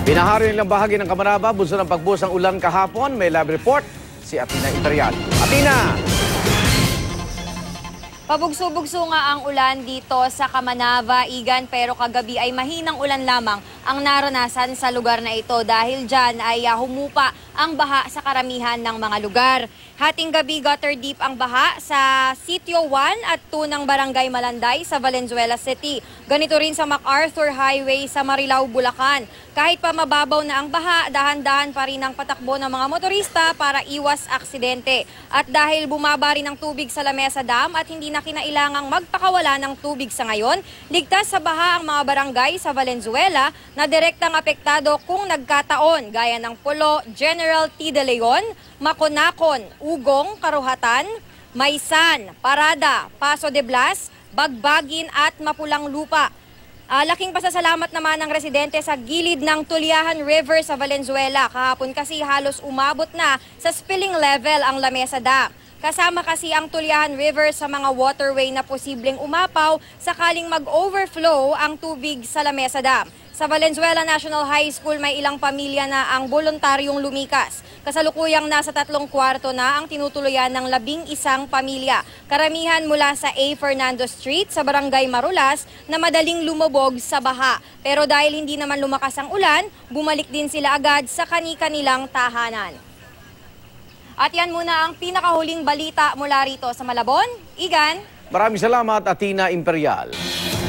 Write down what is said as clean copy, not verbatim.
Binahari nilang bahagi ng Kamanaba, bunso ng pagbuhos ng ulan kahapon. May live report si Atina Imperial. Atina! Pabugso-bugso nga ang ulan dito sa Kamanaba, Igan, pero kagabi ay mahinang ulan lamang ang naranasan sa lugar na ito dahil dyan ay humupa ang baha sa karamihan ng mga lugar. Hating gabi, gutter deep ang baha sa Sitio 1 at 2 ng Barangay Malanday sa Valenzuela City. Ganito rin sa MacArthur Highway sa Marilao, Bulacan. Kahit pa mababaw na ang baha, dahan-dahan pa rin ang patakbo ng mga motorista para iwas aksidente. At dahil bumaba rin ang tubig sa Lamesa Dam at hindi na kinailangang magpakawala ng tubig sa ngayon, ligtas sa baha ang mga barangay sa Valenzuela na direktang apektado kung nagkataon gaya ng Pulo, General T. De Leon, Maconacon, Ugong, Karuhatan, Maysan, Parada, Paso de Blas, Bagbagin at Mapulang Lupa. Laking pasasalamat naman ng residente sa gilid ng Tulyahan River sa Valenzuela. Kahapon kasi halos umabot na sa spilling level ang Lamesa Dam. Kasama kasi ang Tulyahan River sa mga waterway na posibleng umapaw sakaling mag-overflow ang tubig sa Lamesa Dam. Sa Valenzuela National High School may ilang pamilya na ang voluntaryong lumikas. Kasalukuyang nasa 3 kwarto na ang tinutuluyan ng 11 pamilya. Karamihan mula sa A. Fernando Street sa Barangay Marulas na madaling lumubog sa baha. Pero dahil hindi naman lumakas ang ulan, bumalik din sila agad sa kani-kanilang tahanan. At yan muna ang pinakahuling balita mula rito sa Malabon. Igan. Maraming salamat, Atina Imperial.